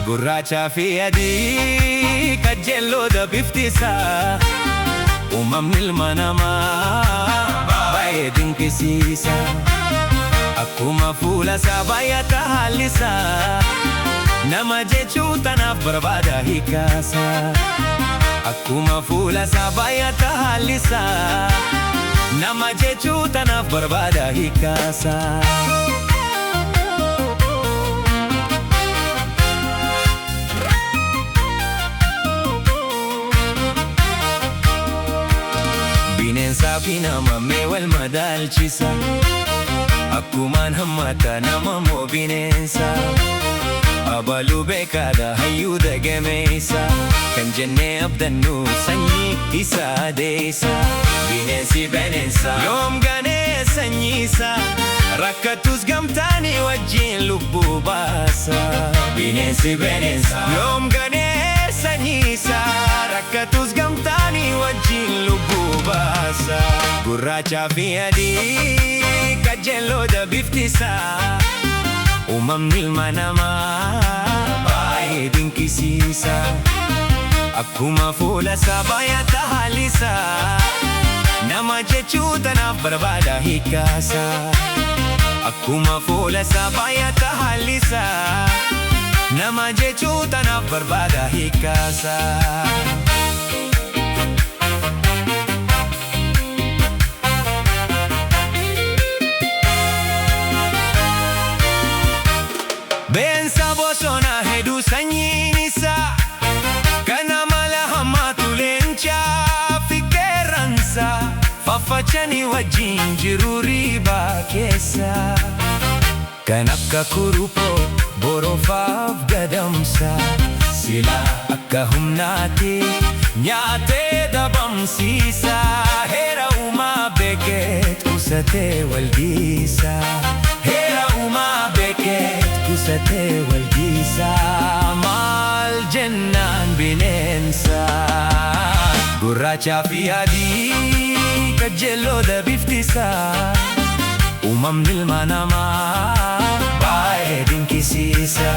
Gurrachaa fi adii qajeelloodha bifti isaa. Uumamni ilma namaa baay'ee dinqisiisa. Akkuma fuula isaa baay'ata haalli isaa. Nama jechuu tanaaf barbaada hiikaasa. Akkuma fuula isaa baay'ata haalli isaa. Nama jechuu tanaaf barbaada hiikaasa. Bineensaa fi nama mee wal madaalchisa. Akkumaan hammata nama moo bineensa. Abaluu beekaadha hayyuu dagameessa. Kan jennee abdannu sanyii isaa adeessa. Bineensi bineensa yoom ganee sanyiisa. Rakkatus gamtaanii wajjin lubbuu baasa. Bineensi bineensa yoom ganee sanyiisa. Rakkatus gamtaanii wajjin lubbuu baasa. Gurraachaa fi adii qajeelloodha bifti isaa. Uumamni ilma namaa baay'ee dinqisiisa. Akkuma fuula isaa baay'ata haalli isaa. Nama jechuu tanaaf barbaada hiikaasa. Akkuma fuula isaa baay'ata haalli isaa. Nama jechuu tanaaf barbaada hiikaasa. Beensa bosona hedduu sanyiin isaa. Kana mala hammaatu leencaa fi qeerransa. Faffacanii wajjin jiru riibaa keessa. Kan akka kurupoo boroofaaf gadamsa. Sila akka humnaatti nyaatee dhabamsiisa. Heera uumaa beekeet qusatee walgiisa. Heera uumaa beekeet qusatee walgiisa. Maal jennaan bineensa. Gurraachaa fi adii qajeelloodha bifti isaa. Uumamni ilma namaa baay'ee dinqisiisa.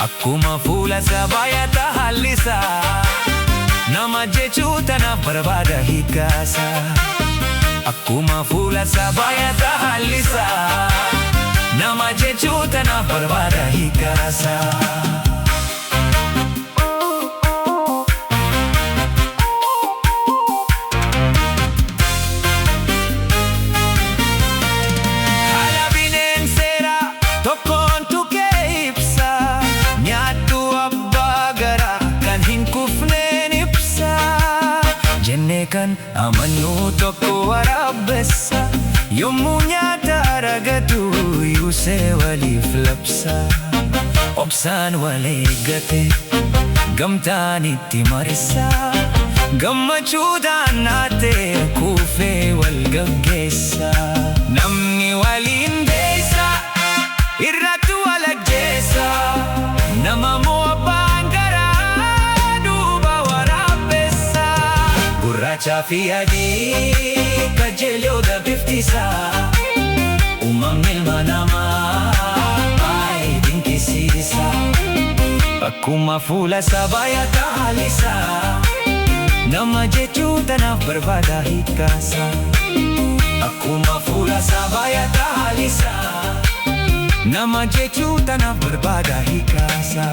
Akkuma fuula isaa baay'ata haalli isaa. Nama jechuu tanaaf barbaada hiikaasa. Akkuma fuula isaa baay'ata haalli isaa. Nama jechuu tanaaf barbaada hiikaasa. Kan amannu tokko waraabessa. Yommuu nyaata argatu yuusee waliif labsa. Obsaan wal eeggate gamtaan itti marsa. Gammachuudhaan naatee kuufee wal gaggeessa. Namni waliin deessa irratti wal ajjeessa. Nama moo abbaan garaa duuba waraabessa. Gurraachaa fi adii qajeelloodha bifti isaa. Uumamni ilma namaa baay'ee dinqisiisa. Akkuma fuula isaa baay'ata haalli isaa. Nama jechuu tanaaf barbaada hiikaasa. Akkuma fuula isaa baay'ata haalli isaa. Nama jechuu tanaaf barbaada hiikaasa.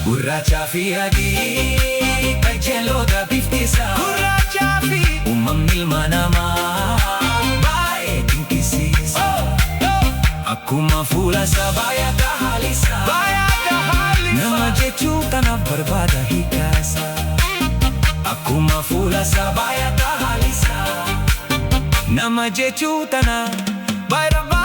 Gurraachaa fi adii qajeelloodha bifti isaa. Gurraachaa fi uumamni ilma namaa baay'ee dinqisiisa. Akkuma fuula isaa baay'ata haalli isaa. Nama jechuu tanaaf barbaada hiikaasa. Akkuma fuula isaa baay'ata haalli isaa. Nama jechuu tanaaf barbaada.